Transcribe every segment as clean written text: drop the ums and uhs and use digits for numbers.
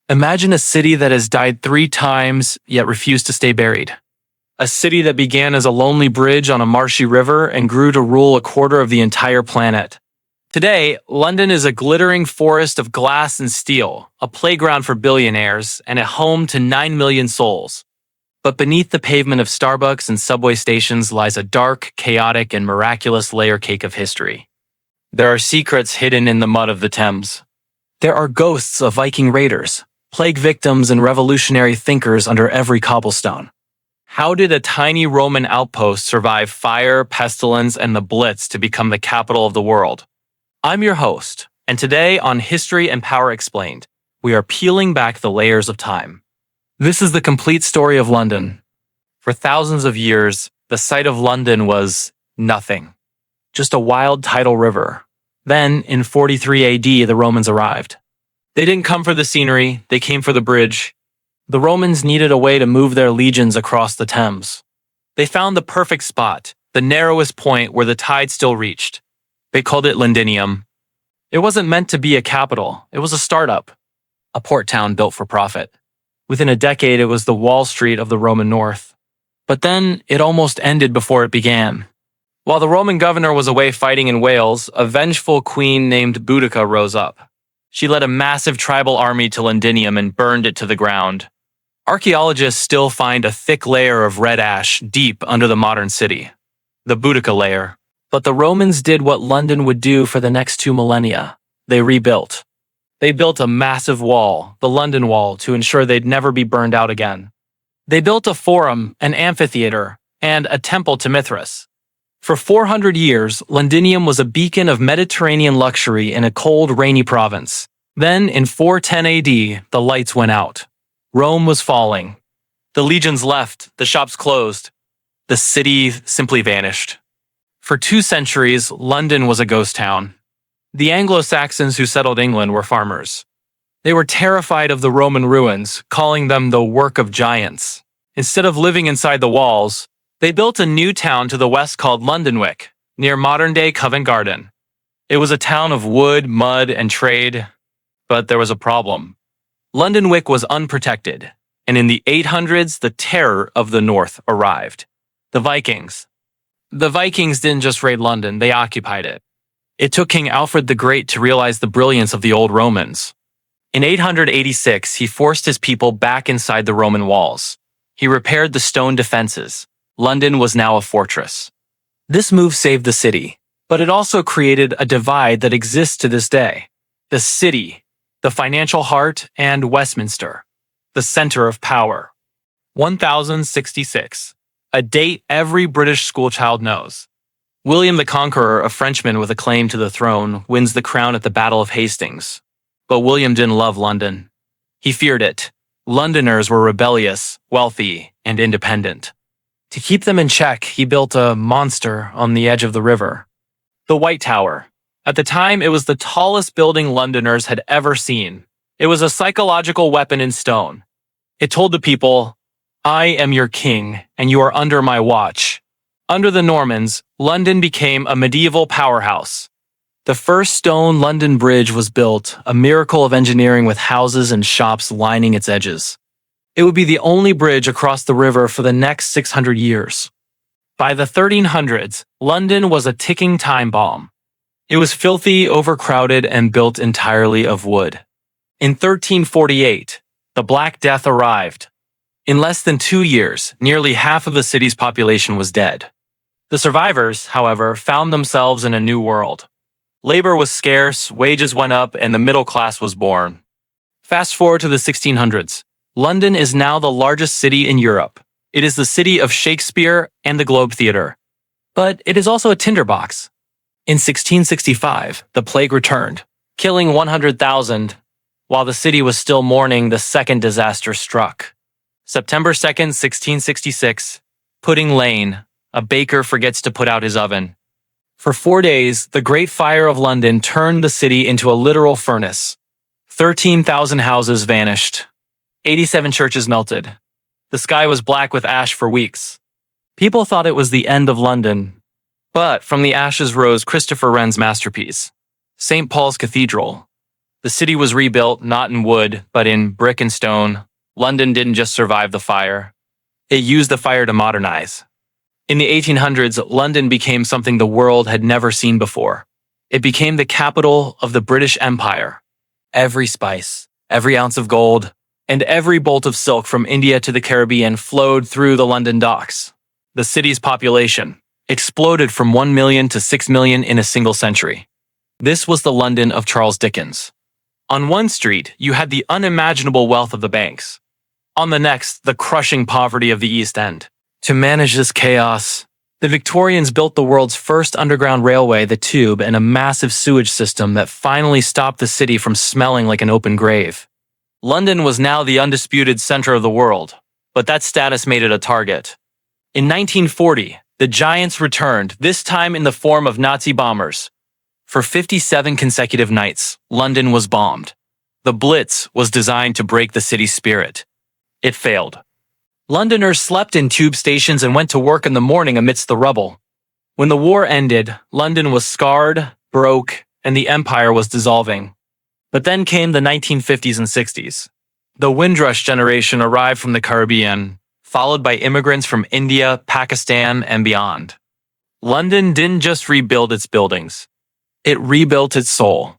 Imagine a city that has died 3 times yet refused to stay buried. A city that began as a lonely bridge on a marshy river and grew to rule a quarter of the entire planet. Today, London is a glittering forest of glass and steel, a playground for billionaires, and a home to 9 million souls. But beneath the pavement of Starbucks and subway stations lies a dark, chaotic, and miraculous layer cake of history. There are secrets hidden in the mud of the Thames. There are ghosts of Viking raiders, plague victims, and revolutionary thinkers under every cobblestone. How did a tiny Roman outpost survive fire, pestilence, and the Blitz to become the capital of the world? I'm your host, and today on History and Power Explained, we are peeling back the layers of time. This is the complete story of London. For thousands of years, the site of London was nothing, just a wild tidal river. Then, in 43 AD, the Romans arrived. They didn't come for the scenery, they came for the bridge. The Romans needed a way to move their legions across the Thames. They found the perfect spot, the narrowest point where the tide still reached. They called it Londinium. It wasn't meant to be a capital, it was a startup, a port town built for profit. Within a decade, it was the Wall Street of the Roman North. But then, it almost ended before it began. While the Roman governor was away fighting in Wales, a vengeful queen named Boudica rose up. She led a massive tribal army to Londinium and burned it to the ground. Archaeologists still find a thick layer of red ash deep under the modern city, the Boudica layer. But the Romans did what London would do for the next 2 millennia. They rebuilt. They built a massive wall, the London Wall, to ensure they'd never be burned out again. They built a forum, an amphitheater, and a temple to Mithras. For 400 years, Londinium was a beacon of Mediterranean luxury in a cold, rainy province. Then, in 410 AD, the lights went out. Rome was falling. The legions left, the shops closed. The city simply vanished. For 2 centuries, London was a ghost town. The Anglo-Saxons who settled England were farmers. They were terrified of the Roman ruins, calling them the work of giants. Instead of living inside the walls, they built a new town to the west called Londonderry, near modern-day Covent Garden. It was a town of wood, mud, and trade, but there was a problem. Londonderry was unprotected, and in the 800s, the terror of the north arrived. The Vikings. The Vikings didn't just raid London, they occupied it. It took King Alfred the Great to realize the brilliance of the old Romans. In 886, he forced his people back inside the Roman walls. He repaired the stone defenses. London was now a fortress. This move saved the city, but it also created a divide that exists to this day. The city, the financial heart, and Westminster, the center of power. 1066, a date every British schoolchild knows. William the Conqueror, a Frenchman with a claim to the throne, wins the crown at the Battle of Hastings. But William didn't love London. He feared it. Londoners were rebellious, wealthy, and independent. To keep them in check, he built a monster on the edge of the river. The White Tower. At the time, it was the tallest building Londoners had ever seen. It was a psychological weapon in stone. It told the people, "I am your king, and you are under my watch." Under the Normans, London became a medieval powerhouse. The first stone London Bridge was built, a miracle of engineering with houses and shops lining its edges. It would be the only bridge across the river for the next 600 years. By the 1300s, London was a ticking time bomb. It was filthy, overcrowded, and built entirely of wood. In 1348, the Black Death arrived. In less than 2 years, nearly half of the city's population was dead. The survivors, however, found themselves in a new world. Labor was scarce, wages went up, and the middle class was born. Fast forward to the 1600s. London is now the largest city in Europe. It is the city of Shakespeare and the Globe Theatre. But it is also a tinderbox. In 1665, the plague returned, killing 100,000. While the city was still mourning, the second disaster struck. September 2nd, 1666, Pudding Lane. A baker forgets to put out his oven. For 4 days, the Great Fire of London turned the city into a literal furnace. 13,000 houses vanished. 87 churches melted. The sky was black with ash for weeks. People thought it was the end of London. But from the ashes rose Christopher Wren's masterpiece, St. Paul's Cathedral. The city was rebuilt not in wood, but in brick and stone. London didn't just survive the fire. It used the fire to modernize. In the 1800s, London became something the world had never seen before. It became the capital of the British Empire. Every spice, every ounce of gold, and every bolt of silk from India to the Caribbean flowed through the London docks. The city's population exploded from 1 million to 6 million in a single century. This was the London of Charles Dickens. On one street, you had the unimaginable wealth of the banks. On the next, the crushing poverty of the East End. To manage this chaos, the Victorians built the world's first underground railway, the Tube, and a massive sewage system that finally stopped the city from smelling like an open grave. London was now the undisputed center of the world, but that status made it a target. In 1940, the Giants returned, this time in the form of Nazi bombers. For 57 consecutive nights, London was bombed. The Blitz was designed to break the city's spirit. It failed. Londoners slept in tube stations and went to work in the morning amidst the rubble. When the war ended, London was scarred, broke, and the empire was dissolving. But then came the 1950s and 60s. The Windrush generation arrived from the Caribbean, followed by immigrants from India, Pakistan, and beyond. London didn't just rebuild its buildings. It rebuilt its soul.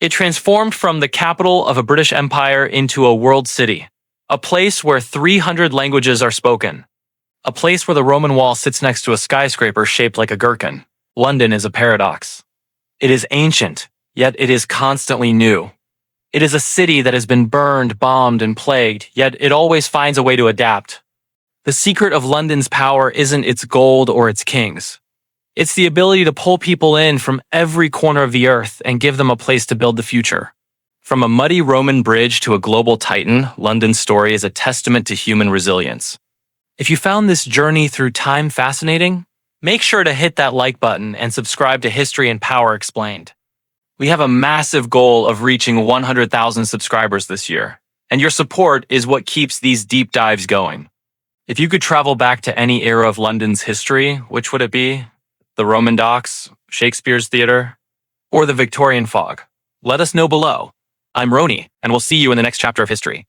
It transformed from the capital of a British empire into a world city. A place where 300 languages are spoken. A place where the Roman wall sits next to a skyscraper shaped like a gherkin. London is a paradox. It is ancient, yet it is constantly new. It is a city that has been burned, bombed, and plagued, yet it always finds a way to adapt. The secret of London's power isn't its gold or its kings. It's the ability to pull people in from every corner of the earth and give them a place to build the future. From a muddy Roman bridge to a global titan, London's story is a testament to human resilience. If you found this journey through time fascinating, make sure to hit that like button and subscribe to History and Power Explained. We have a massive goal of reaching 100,000 subscribers this year, and your support is what keeps these deep dives going. If you could travel back to any era of London's history, which would it be? The Roman docks, Shakespeare's theater, or the Victorian fog? Let us know below. I'm Roni, and we'll see you in the next chapter of history.